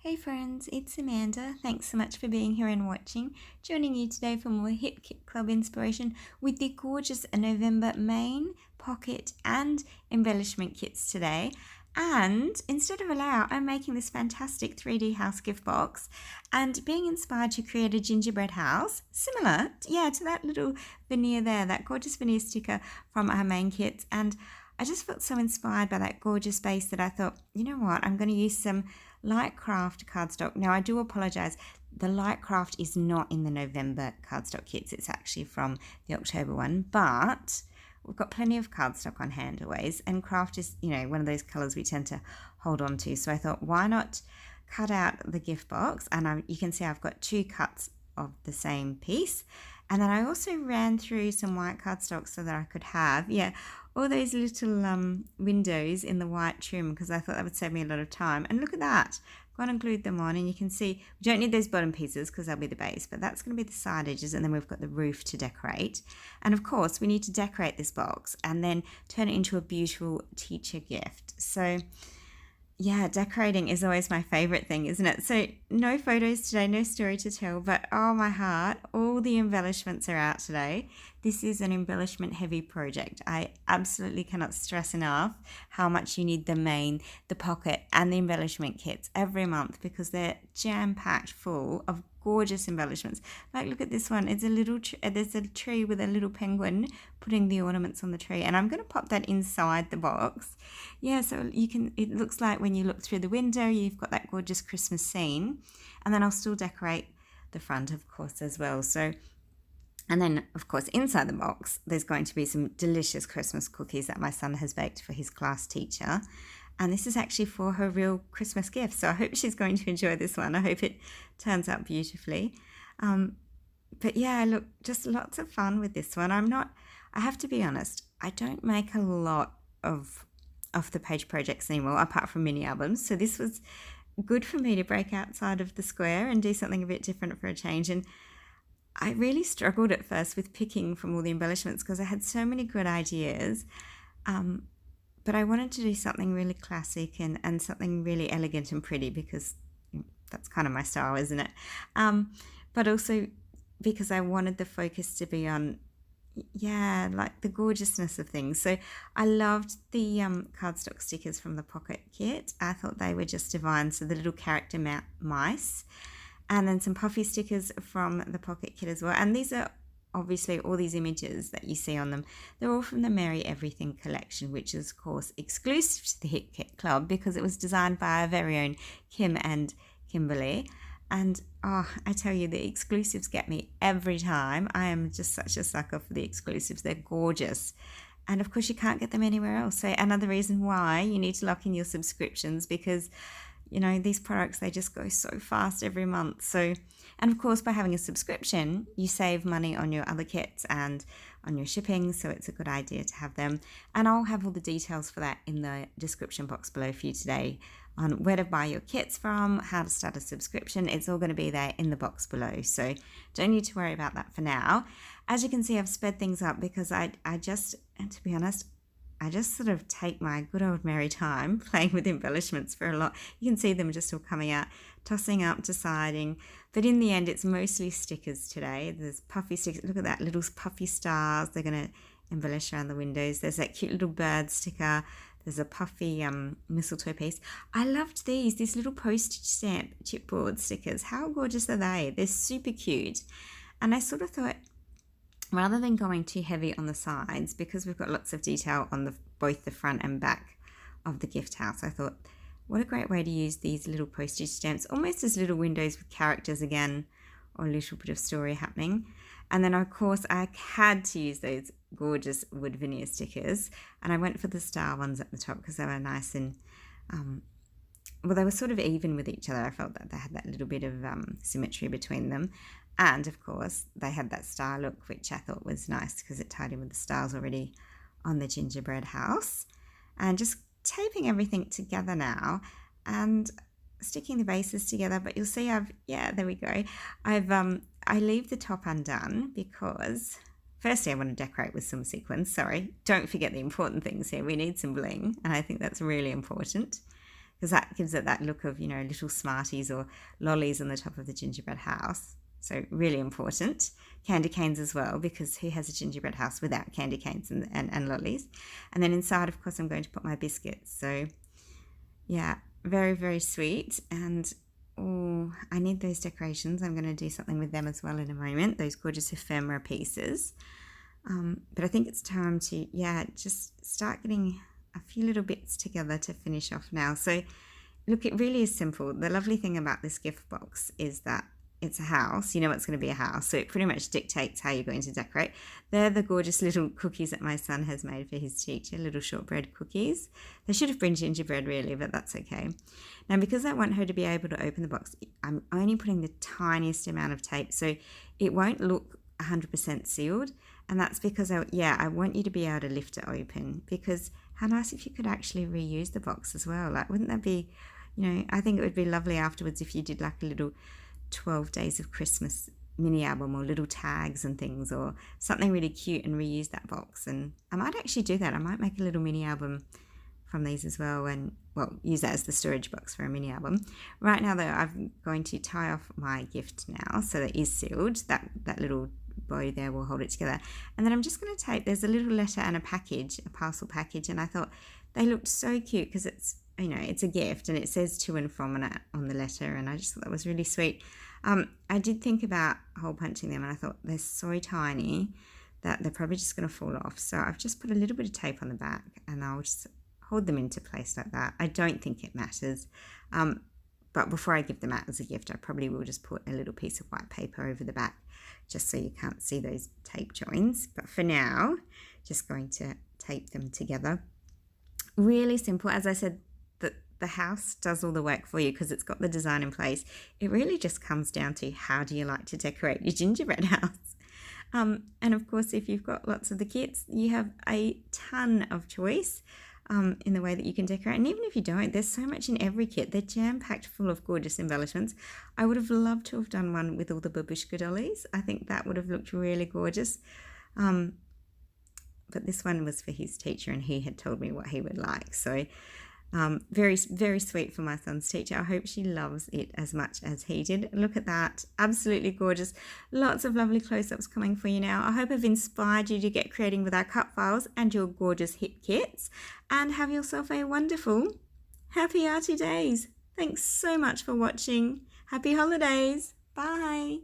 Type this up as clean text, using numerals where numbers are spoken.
Hey friends, it's Amanda. Thanks so much for being here and watching. Joining you today for more Hip Kit Club inspiration with the gorgeous November main, pocket and embellishment kits today. And instead of a layout, I'm making this fantastic 3D house gift box and being inspired to create a gingerbread house, similar, to that little veneer there, that gorgeous veneer sticker from our main kits. And I just felt so inspired by that gorgeous base that I thought, you know what, I'm going to use some light craft cardstock. Now I do apologize, the light craft is not in the November cardstock kits, it's actually from the October one, but we've got plenty of cardstock on hand always, and craft is, one of those colors we tend to hold on to. So I thought, why not cut out the gift box? And you can see I've got 2 cuts of the same piece. And then I also ran through some white cardstock so that I could have, all those little windows in the white trim, because I thought that would save me a lot of time. And look at that. Gone and glued them on, and you can see we don't need those bottom pieces because they'll be the base, but that's going to be the side edges, and then we've got the roof to decorate. And of course we need to decorate this box and then turn it into a beautiful teacher gift. So yeah, decorating is always my favorite thing, isn't it? So no photos today, no story to tell, but oh my heart, all the embellishments are out today. This is an embellishment heavy project. I absolutely cannot stress enough how much you need the main, the pocket and the embellishment kits every month, because they're jam-packed full of gorgeous embellishments. Like, look at this one. It's a little there's a tree with a little penguin putting the ornaments on the tree, and I'm going to pop that inside the box. So it looks like when you look through the window, you've got that gorgeous Christmas scene. And then I'll still decorate the front, of course, as well. And then, of course, inside the box, there's going to be some delicious Christmas cookies that my son has baked for his class teacher. And this is actually for her real Christmas gift. So I hope she's going to enjoy this one. I hope it turns out beautifully. But yeah, look, just lots of fun with this one. I have to be honest, I don't make a lot of off-the-page projects anymore, apart from mini albums. So this was good for me to break outside of the square and do something a bit different for a change. And I really struggled at first with picking from all the embellishments because I had so many good ideas. But I wanted to do something really classic and something really elegant and pretty, because that's kind of my style, isn't it? But also because I wanted the focus to be on, like the gorgeousness of things. So I loved the cardstock stickers from the pocket kit. I thought they were just divine. So the little character mice, and then some puffy stickers from the pocket kit as well. And these are obviously all these images that you see on them. They're all from the Merry Everything collection, which is of course exclusive to the Hip Kit Club because it was designed by our very own Kim and Kimberly. And I tell you, the exclusives get me every time. I am just such a sucker for the exclusives. They're gorgeous. And of course you can't get them anywhere else. So another reason why you need to lock in your subscriptions, because these products, they just go so fast every month. So, and of course by having a subscription, you save money on your other kits and on your shipping. So it's a good idea to have them. And I'll have all the details for that in the description box below for you today, on where to buy your kits from, how to start a subscription. It's all going to be there in the box below. So don't need to worry about that for now. As you can see, I've sped things up because and to be honest, I just sort of take my good old merry time playing with embellishments for a lot. You can see them just all coming out, tossing up, deciding. But in the end, it's mostly stickers today. There's puffy stickers. Look at that, little puffy stars. They're going to embellish around the windows. There's that cute little bird sticker. There's a puffy mistletoe piece. I loved these little postage stamp chipboard stickers. How gorgeous are they? They're super cute. And I sort of thought, rather than going too heavy on the sides, because we've got lots of detail on both the front and back of the gift house, I thought, what a great way to use these little postage stamps, almost as little windows with characters again, or a little bit of story happening. And then of course I had to use those gorgeous wood veneer stickers, and I went for the star ones at the top because they were nice and they were sort of even with each other. I felt that they had that little bit of symmetry between them. And of course they had that star look, which I thought was nice because it tied in with the stars already on the gingerbread house. And just taping everything together now and sticking the bases together. But you'll see there we go. I leave the top undone because firstly I want to decorate with some sequins. Sorry, don't forget the important things here. We need some bling, and I think that's really important. because that gives it that look of, little Smarties or lollies on the top of the gingerbread house. So really important. Candy canes as well, because who has a gingerbread house without candy canes and lollies? And then inside, of course, I'm going to put my biscuits. So yeah, very, very sweet. And I need those decorations. I'm going to do something with them as well in a moment, those gorgeous ephemera pieces. But I think it's time to, just start getting a few little bits together to finish off now. So look, it really is simple. The lovely thing about this gift box is that it's a house. You know it's going to be a house, so it pretty much dictates how you're going to decorate. They're the gorgeous little cookies that my son has made for his teacher, little shortbread cookies. They should have been gingerbread really, but that's okay. Now, because I want her to be able to open the box, I'm only putting the tiniest amount of tape, so it won't look 100% sealed. And that's because I want you to be able to lift it open, because how nice if you could actually reuse the box as well. Like, wouldn't that be, I think it would be lovely afterwards if you did like a little 12 Days of Christmas mini album, or little tags and things, or something really cute, and reuse that box. And I might actually do that. I might make a little mini album from these as well, and use that as the storage box for a mini album. Right now though, I'm going to tie off my gift now so that it is sealed. That little bow there will hold it together, and then I'm just going to tape, there's a little letter and a parcel package, and I thought they looked so cute because it's it's a gift, and it says to and from on the letter, and I just thought that was really sweet. I did think about hole punching them, and I thought they're so tiny that they're probably just going to fall off, so I've just put a little bit of tape on the back, and I'll just hold them into place like that. I don't think it matters, but before I give them out as a gift, I probably will just put a little piece of white paper over the back, just so you can't see those tape joins. But for now, just going to tape them together. Really simple. As I said, the house does all the work for you because it's got the design in place. It really just comes down to how do you like to decorate your gingerbread house. And of course, if you've got lots of the kits, you have a ton of choice in the way that you can decorate. And even if you don't, there's so much in every kit. They're jam-packed full of gorgeous embellishments. I would have loved to have done one with all the babushka dollies. I think that would have looked really gorgeous. But this one was for his teacher, and he had told me what he would like. So very, very sweet for my son's teacher. I hope she loves it as much as he did. Look at that. Absolutely gorgeous. Lots of lovely close-ups coming for you now. I hope I've inspired you to get creating with our cut files and your gorgeous hip kits, and have yourself a wonderful, happy Arty days. Thanks so much for watching. Happy holidays. Bye.